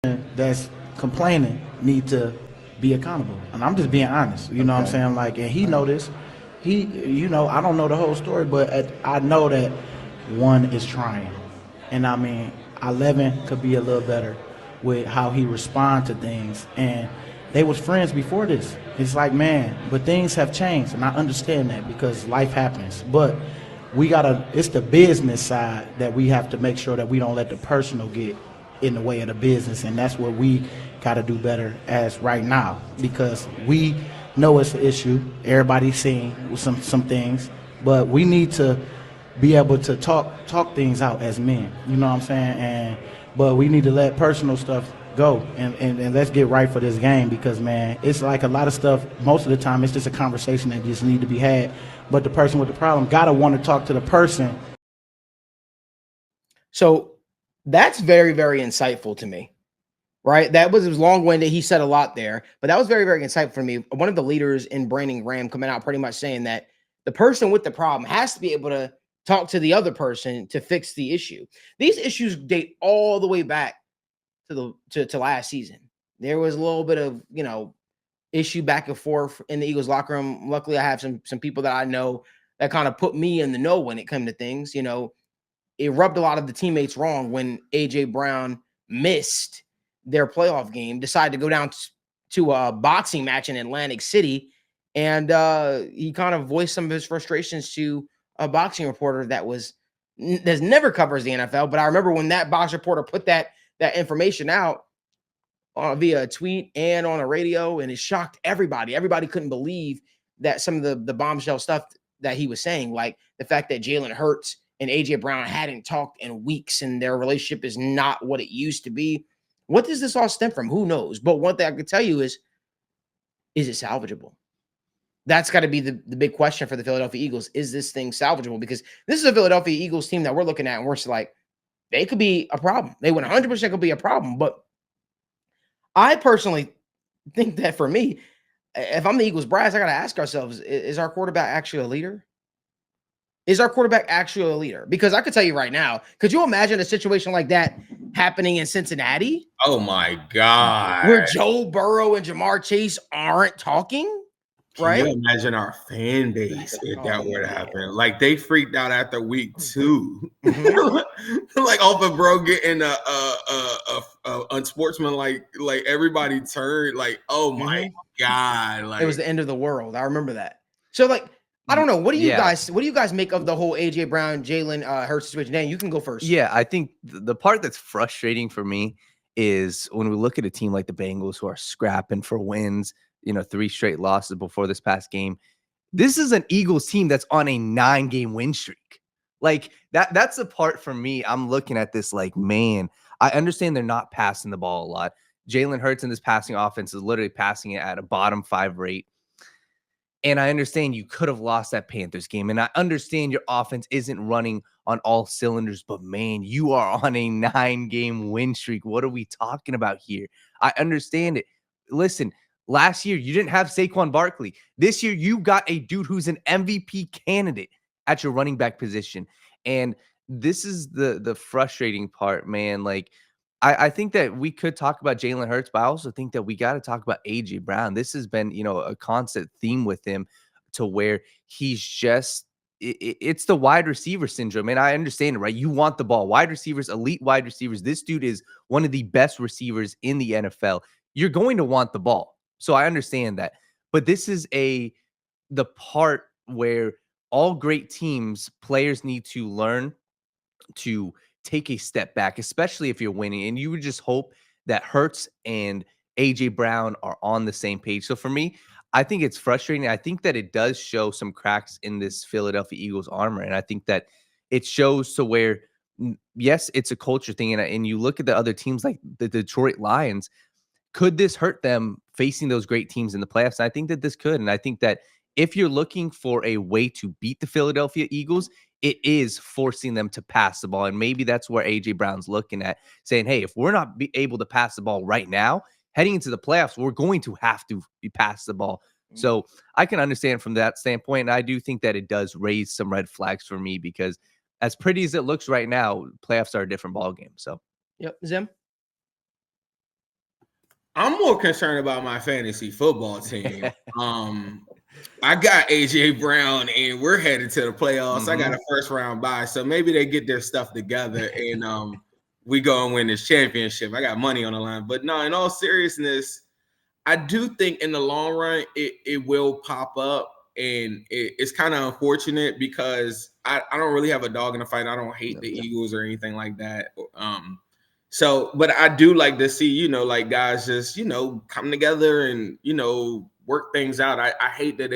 that's complaining need to be accountable. And I'm just being honest. You know what I'm saying? Like, and he know this. I don't know the whole story, but I know that one is trying. And I mean, 11 could be a little better with how he respond to things. And they was friends before this. It's like, man, but things have changed. And I understand that because life happens. But it's the business side that we have to make sure that we don't let the personal get in the way of the business, and that's what we got to do better as right now, because we know it's an issue. Everybody's seeing some things, but we need to be able to talk things out as men. You know what I'm saying? But we need to let personal stuff go and let's get right for this game, because man, it's like a lot of stuff. Most of the time, it's just a conversation that just need to be had. But the person with the problem gotta want to talk to the person. So that's very, very insightful to me, right? It was long-winded. He said a lot there, but that was very, very insightful for me. One of the leaders in Brandon Graham coming out pretty much saying that the person with the problem has to be able to talk to the other person to fix the issue. These issues date all the way back to last season. There was a little bit of, issue back and forth in the Eagles locker room. Luckily, I have some people that I know that kind of put me in the know when it came to things. It rubbed a lot of the teammates wrong when A.J. Brown missed their playoff game, decided to go down to a boxing match in Atlantic City, and he kind of voiced some of his frustrations to a boxing reporter that never covers the NFL. But I remember when that box reporter put that information out via a tweet and on a radio, and it shocked everybody. Everybody couldn't believe that some of the bombshell stuff that he was saying, like the fact that Jalen Hurts and A.J. Brown hadn't talked in weeks and their relationship is not what it used to be. What does this all stem from? Who knows? But one thing I can tell you is it salvageable? That's got to be the big question for the Philadelphia Eagles. Is this thing salvageable? Because this is a Philadelphia Eagles team that we're looking at, and we're just like, they could be a problem. They 100% could be a problem. But I personally think that for me, if I'm the Eagles brass, I got to ask ourselves, is our quarterback actually a leader? Is our quarterback actually a leader? Because I could tell you right now, could you imagine a situation like that happening in Cincinnati? Oh my God. Where Joe Burrow and Jamar Chase aren't talking? Right? Can you imagine our fan base if that were to happen? Like, they freaked out after week 2. Like, off of bro getting a unsportsmanlike, like everybody turned like, oh my God. Like, it was the end of the world. I remember that. So like, I don't know. What do you guys make of the whole AJ Brown, Jalen Hurts situation? Dan, you can go first. Yeah, I think the part that's frustrating for me is when we look at a team like the Bengals who are scrapping for wins, 3 straight losses before this past game. This is an Eagles team that's on a 9-game win streak. Like that's the part for me. I'm looking at this like, man, I understand they're not passing the ball a lot. Jalen Hurts in this passing offense is literally passing it at a bottom 5 rate. And I understand you could have lost that Panthers game. And I understand your offense isn't running on all cylinders, but man, you are on a 9-game win streak. What are we talking about here? I understand it. Listen, last year, you didn't have Saquon Barkley. This year, you got a dude who's an MVP candidate at your running back position. And this is the frustrating part, man. Like, I think that we could talk about Jalen Hurts, but I also think that we got to talk about A.J. Brown. This has been, a constant theme with him to where he's just it's the wide receiver syndrome. And I understand it, right? You want the ball. Wide receivers, elite wide receivers. This dude is one of the best receivers in the NFL. You're going to want the ball. So I understand that. But this is the part where all great teams, players need to learn to take a step back, especially if you're winning. And you would just hope that Hurts and A.J. Brown are on the same page. So for me, I think it's frustrating. I think that it does show some cracks in this Philadelphia Eagles armor. And I think that it shows to where, yes, it's a culture thing. And you look at the other teams like the Detroit Lions. Could this hurt them facing those great teams in the playoffs? And I think that this could. And I think that if you're looking for a way to beat the Philadelphia Eagles, it is forcing them to pass the ball. And maybe that's where A.J. Brown's looking at, saying, hey, if we're not able to pass the ball right now, heading into the playoffs, we're going to have to be pass the ball. So I can understand from that standpoint. And I do think that it does raise some red flags for me, because as pretty as it looks right now, playoffs are a different ballgame. So, yep. Zim? I'm more concerned about my fantasy football team. I got AJ Brown, and we're headed to the playoffs. I got a first round bye, so maybe they get their stuff together, and we go and win this championship. I got money on the line, but no. In all seriousness, I do think in the long run it will pop up, and it's kind of unfortunate because I don't really have a dog in the fight. I don't hate the Eagles or anything like that. So, but I do like to see, like guys just, come together and, work things out. I hate that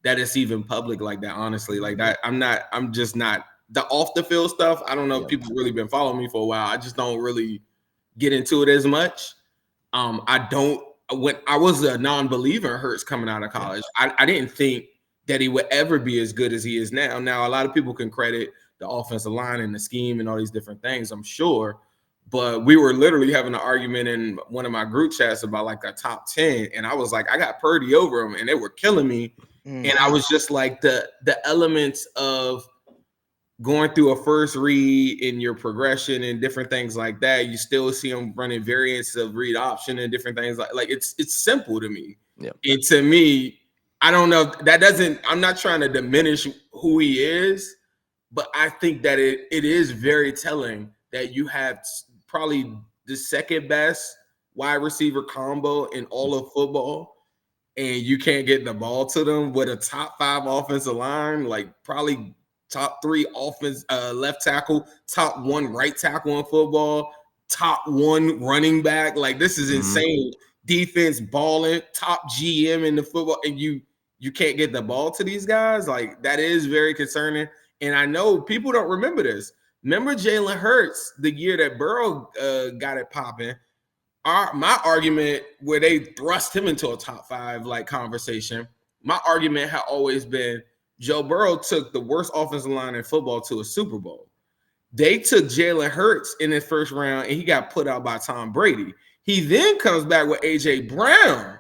it's even public like that, honestly. Like that, I'm just not the off the field stuff. I don't know if people really been following me for a while. I just don't really get into it as much. When I was a non-believer in Hurts coming out of college, I didn't think that he would ever be as good as he is now. Now, a lot of people can credit the offensive line and the scheme and all these different things, I'm sure. But we were literally having an argument in one of my group chats about like a top 10. And I was like, I got Purdy over him and they were killing me. And I was just like the elements of going through a first read in your progression and different things like that. You still see them running variants of read option and different things like it's simple to me. Yeah. And to me, I don't know. I'm not trying to diminish who he is, but I think that it is very telling that you have probably the second best wide receiver combo in all of football, and you can't get the ball to them with a top 5 offensive line, like probably top 3 offense left tackle, top 1 right tackle in football, top 1 running back. Like this is insane. Defense balling, top GM in the football, and you can't get the ball to these guys. Like that is very concerning. And I know people don't remember this. Remember Jalen Hurts the year that Burrow got it popping? My argument where they thrust him into a top 5 like conversation, my argument had always been Joe Burrow took the worst offensive line in football to a Super Bowl. They took Jalen Hurts in the first round and he got put out by Tom Brady. He then comes back with AJ Brown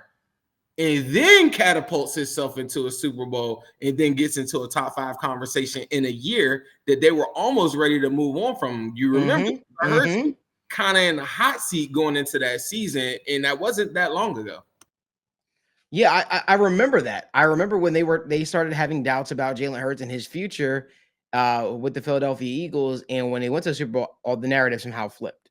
and then catapults himself into a Super Bowl and then gets into a top 5 conversation in a year that they were almost ready to move on from. You remember Hurts kind of in the hot seat going into that season, and that wasn't that long ago. Yeah, I remember that. I remember when they started having doubts about Jalen Hurts and his future with the Philadelphia Eagles, and when they went to the Super Bowl, all the narrative somehow flipped.